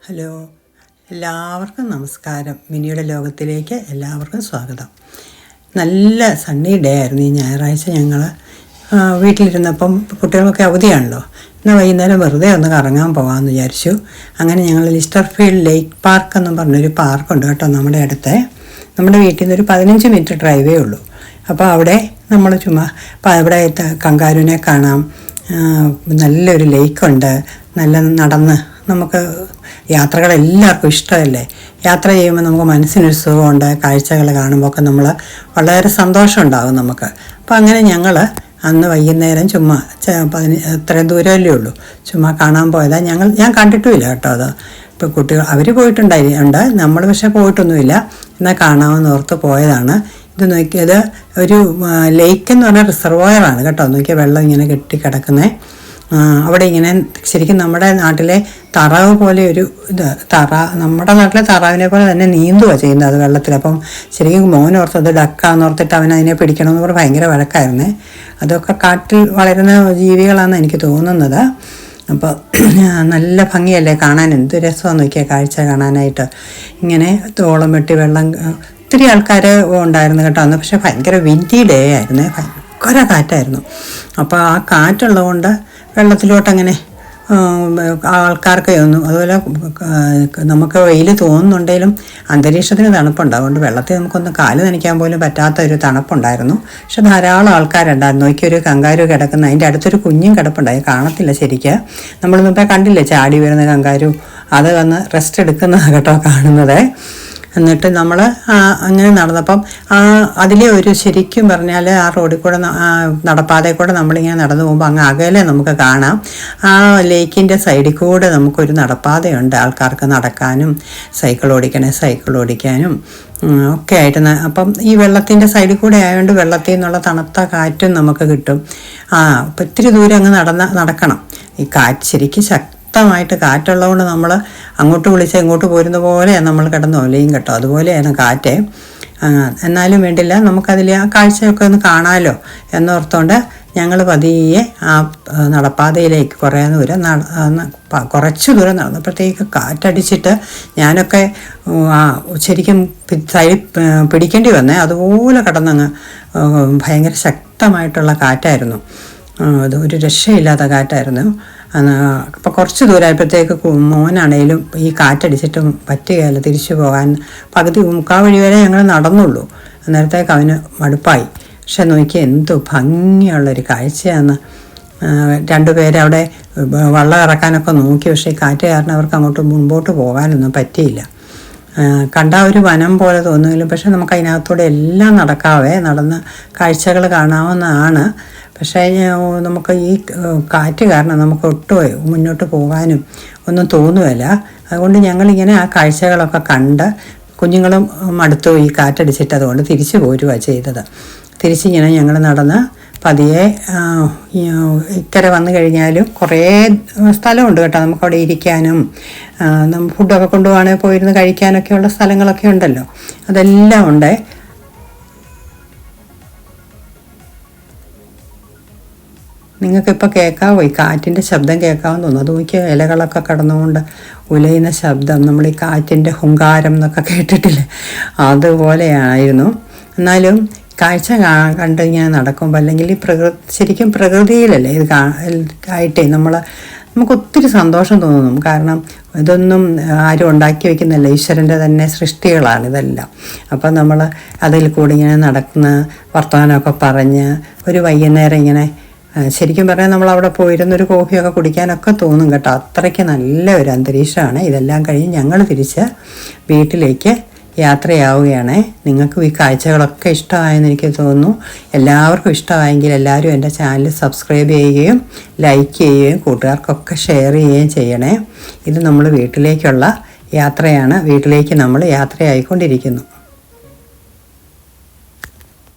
Hello, എല്ലാവർക്കും നമസ്കാരം. മിനിയുടെ ലോകത്തിലേക്ക് എല്ലാവർക്കും സ്വാഗതം. നല്ല സണ്ണി ഡേ ആയിരുന്നു ഈ ഞായറാഴ്ച. ഞങ്ങൾ വീട്ടിലിരുന്നപ്പം കുട്ടികൾക്കൊക്കെ അവധിയാണല്ലോ. എന്നാൽ വൈകുന്നേരം വെറുതെ ഒന്ന് കറങ്ങാൻ പോകാമെന്ന് വിചാരിച്ചു. അങ്ങനെ ഞങ്ങൾ ലിസ്റ്റർഫീൽഡ് ലേക്ക് പാർക്ക് എന്നും പറഞ്ഞൊരു പാർക്കുണ്ട് കേട്ടോ നമ്മുടെ അടുത്ത്. നമ്മുടെ വീട്ടിൽ നിന്ന് ഒരു 15 മിനിറ്റ് ഡ്രൈവേ ഉള്ളൂ. അപ്പോൾ അവിടെ നമ്മൾ ചുമ്മാ അവിടെ കങ്കാരുവിനെ കാണാം. നല്ലൊരു ലേക്കുണ്ട്. നല്ല നടന്ന് നമുക്ക് യാത്രകളെല്ലാവർക്കും ഇഷ്ടമല്ലേ. യാത്ര ചെയ്യുമ്പോൾ നമുക്ക് മനസ്സിനൊരു സുഖമുണ്ട്. കാഴ്ചകൾ കാണുമ്പോൾ ഒക്കെ നമ്മൾ വളരെ സന്തോഷം ഉണ്ടാകും നമുക്ക്. അപ്പോൾ അങ്ങനെ ഞങ്ങൾ അന്ന് വൈകുന്നേരം ചുമ്മാ അത്രയും ദൂരമല്ലേ ഉള്ളൂ, ചുമ്മാ കാണാൻ പോയതാണ്. ഞാൻ കണ്ടിട്ടുമില്ല കേട്ടോ അത്. ഇപ്പോൾ കുട്ടികൾ അവർ പോയിട്ടുണ്ടായിട്ടുണ്ട്, നമ്മൾ പക്ഷേ പോയിട്ടൊന്നുമില്ല. എന്നാൽ കാണാമെന്ന് ഓർത്ത് പോയതാണ്. ഇത് നോക്കിയത് ഒരു ലേക്ക് എന്ന് പറഞ്ഞാൽ റിസർവോയറാണ് കേട്ടോ. നോക്കിയാൽ വെള്ളം ഇങ്ങനെ കെട്ടിക്കിടക്കുന്നത്. അവിടെ ഇങ്ങനെ ശരിക്കും നമ്മുടെ നാട്ടിലെ താറാവ് പോലെ ഒരു നമ്മുടെ നാട്ടിലെ താറാവിനെ പോലെ തന്നെ നീന്തുകയാണ് ചെയ്യുന്നത് അത് വെള്ളത്തിൽ. അപ്പം ശരിക്കും മോനോർത്തത് ഡക്കാന്നോർത്തിട്ട് അവൻ അതിനെ പിടിക്കണമെന്ന് പറഞ്ഞ് ഭയങ്കര വഴക്കായിരുന്നേ. അതൊക്കെ കാട്ടിൽ വളരുന്ന ജീവികളാണെന്ന് എനിക്ക് തോന്നുന്നത്. അപ്പോൾ നല്ല ഭംഗിയല്ലേ കാണാൻ, എന്ത് രസമാണെന്ന് നോക്കിയാൽ കാഴ്ച കാണാനായിട്ട്. ഇങ്ങനെ തോളം വെട്ടി വെള്ളം, ഒത്തിരി ആൾക്കാർ ഉണ്ടായിരുന്നു കേട്ടോ അന്ന്. പക്ഷേ ഭയങ്കര വിൻഡി ഡേ ആയിരുന്നേ, ഭയങ്കര കാറ്റായിരുന്നു. അപ്പോൾ ആ കാറ്റുള്ളതുകൊണ്ട് വെള്ളത്തിലോട്ടങ്ങനെ ആൾക്കാർക്ക് ഒന്നും, അതുപോലെ നമുക്ക് വെയിൽ തോന്നുന്നുണ്ടെങ്കിലും അന്തരീക്ഷത്തിന് തണുപ്പുണ്ട്. അതുകൊണ്ട് വെള്ളത്തിൽ നമുക്കൊന്ന് കാല് നനയ്ക്കാൻ പോലും പറ്റാത്ത ഒരു തണുപ്പുണ്ടായിരുന്നു. പക്ഷെ ധാരാളം ആൾക്കാരുണ്ടായിരുന്നു. നോക്കിയൊരു കങ്കാരു കിടക്കുന്ന, അതിൻ്റെ അടുത്തൊരു കുഞ്ഞും കിടപ്പുണ്ടായി, കാണത്തില്ല ശരിക്ക്. നമ്മൾ മുമ്പേ കണ്ടില്ലേ ചാടി വരുന്ന കങ്കാരു, അത് വന്ന് റെസ്റ്റ് എടുക്കുന്നതാണ് കേട്ടോ കാണുന്നത്. എന്നിട്ട് നമ്മൾ അങ്ങനെ നടന്നപ്പം അതിലെ ഒരു ശരിക്കും പറഞ്ഞാൽ ആ റോഡിൽ കൂടെ നടപ്പാതയിൽ കൂടെ നമ്മളിങ്ങനെ നടന്നു പോകുമ്പോൾ അങ്ങ് അകലെ നമുക്ക് കാണാം ആ ലേക്കിൻ്റെ സൈഡിൽ കൂടെ നമുക്കൊരു നടപ്പാതയുണ്ട്. ആൾക്കാർക്ക് നടക്കാനും സൈക്കിൾ ഓടിക്കാനും ഒക്കെ ആയിട്ട്. അപ്പം ഈ വെള്ളത്തിൻ്റെ സൈഡിൽ കൂടെ ആയതുകൊണ്ട് വെള്ളത്തിൽ നിന്നുള്ള തണുത്ത കാറ്റും നമുക്ക് കിട്ടും. അപ്പം ഇത്തിരി ദൂരം അങ്ങ് നടക്കണം. ഈ കാറ്റ് ശരിക്കും ശക്തമായിട്ട് കാറ്റുള്ളതുകൊണ്ട് നമ്മൾ അങ്ങോട്ട് വിളിച്ച് ഇങ്ങോട്ട് പോരുന്ന പോലെയാണ് നമ്മൾ കിടന്ന് ഒലയും കേട്ടോ. അതുപോലെയാണ് കാറ്റ്. എന്നാലും വേണ്ടില്ല, നമുക്കതിൽ ആ കാഴ്ചയൊക്കെ ഒന്ന് കാണാമല്ലോ എന്നോർത്തുകൊണ്ട് ഞങ്ങൾ പതിയെ ആ നടപ്പാതയിലേക്ക് കുറച്ച് ദൂരം നടന്നപ്പോഴത്തേക്ക് കാറ്റടിച്ചിട്ട് ഞാനൊക്കെ ശരിക്കും പിടിക്കേണ്ടി വന്നേ. അതുപോലെ കിടന്നങ്ങ് ഭയങ്കര ശക്തമായിട്ടുള്ള കാറ്റായിരുന്നു. അത് ഒരു രക്ഷയില്ലാത്ത കാറ്റായിരുന്നു. അപ്പോൾ കുറച്ച് ദൂരമായപ്പോഴത്തേക്ക് മോനാണേലും ഈ കാറ്റടിച്ചിട്ട് പറ്റുകയല്ല തിരിച്ചു പോകാൻ. മുക്കാൽ വഴി വരെ ഞങ്ങൾ നടന്നുള്ളൂ. അന്നേരത്തേക്ക് അവന് മടുപ്പായി. പക്ഷെ നോക്കി എന്തു ഭംഗിയുള്ളൊരു കാഴ്ചയാണ്. രണ്ടുപേരെ അവിടെ വള്ളം ഇറക്കാനൊക്കെ നോക്കി. പക്ഷേ ഈ കാറ്റ് കാരണം അവർക്ക് അങ്ങോട്ട് മുൻപോട്ട് പോകാനൊന്നും പറ്റിയില്ല. കണ്ട ഒരു വനം പോലെ തോന്നുമെങ്കിലും പക്ഷെ നമുക്ക് അതിനകത്തൂടെ എല്ലാം നടന്ന് കാഴ്ചകൾ കാണാവുന്നതാണ്. പക്ഷേ നമുക്ക് ഈ കാറ്റ് കാരണം നമുക്ക് ഒട്ടും മുന്നോട്ട് പോകാനും ഒന്നും തോന്നുകയില്ല. അതുകൊണ്ട് ഞങ്ങളിങ്ങനെ ആ കാഴ്ചകളൊക്കെ കണ്ട് കുഞ്ഞുങ്ങളും മടുത്തു ഈ കാറ്റടിച്ചിട്ട്, അതുകൊണ്ട് തിരിച്ചു പോരുകയാണ് ചെയ്തത്. തിരിച്ചിങ്ങനെ ഞങ്ങൾ നടന്ന് പതിയെ ഇക്കരെ വന്നു കഴിഞ്ഞാലും കുറേ സ്ഥലമുണ്ട് കേട്ടോ. നമുക്കവിടെ ഇരിക്കാനും ഫുഡൊക്കെ കൊണ്ടുപോകാണെങ്കിൽ പോയിരുന്ന് കഴിക്കാനൊക്കെയുള്ള സ്ഥലങ്ങളൊക്കെ ഉണ്ടല്ലോ, അതെല്ലാം ഉണ്ട്. നിങ്ങൾക്കിപ്പോൾ കേൾക്കാവോ ഈ കാറ്റിൻ്റെ ശബ്ദം കേൾക്കാമെന്ന് തോന്നുന്നു. അത് നോക്കി ഇലകളൊക്കെ കടന്നുകൊണ്ട് ഉലയുന്ന ശബ്ദം, നമ്മൾ ഈ കാറ്റിൻ്റെ ഹുങ്കാരം എന്നൊക്കെ കേട്ടിട്ടില്ലേ, അതുപോലെയായിരുന്നു. എന്നാലും കാഴ്ച കണ്ട് ഇങ്ങനെ നടക്കുമ്പോൾ, അല്ലെങ്കിൽ ഈ ശരിക്കും പ്രകൃതിയിലല്ലേ ഇത് ആയിട്ടേ നമുക്ക് ഒത്തിരി സന്തോഷം തോന്നും. കാരണം ഇതൊന്നും ആരും ഉണ്ടാക്കി വയ്ക്കുന്നില്ല, ഈശ്വരൻ്റെ തന്നെ സൃഷ്ടികളാണ് ഇതെല്ലാം. അപ്പം നമ്മൾ അതിൽ കൂടി ഇങ്ങനെ നടക്കുന്ന വർത്തമാനമൊക്കെ പറഞ്ഞ് ഒരു വൈകുന്നേരം ഇങ്ങനെ ശരിക്കും പറഞ്ഞാൽ നമ്മളവിടെ പോയിരുന്നൊരു കോഫിയൊക്കെ കുടിക്കാനൊക്കെ തോന്നും കേട്ടോ. അത്രയ്ക്ക് നല്ല ഒരു അന്തരീക്ഷമാണ്. ഇതെല്ലാം കഴിഞ്ഞ് ഞങ്ങൾ തിരിച്ച് വീട്ടിലേക്ക് യാത്രയാവുകയാണ്. നിങ്ങൾക്കും ഈ കാഴ്ചകളൊക്കെ ഇഷ്ടമായെന്ന് എനിക്ക് തോന്നുന്നു. എല്ലാവർക്കും ഇഷ്ടമായെങ്കിൽ എല്ലാവരും എൻ്റെ ചാനൽ സബ്സ്ക്രൈബ് ചെയ്യുകയും ലൈക്ക് ചെയ്യുകയും കൂട്ടുകാർക്കൊക്കെ ഷെയർ ചെയ്യുകയും ചെയ്യണേ. ഇത് നമ്മൾ വീട്ടിലേക്കുള്ള യാത്രയാണ്. വീട്ടിലേക്ക് നമ്മൾ യാത്രയായിക്കൊണ്ടിരിക്കുന്നു.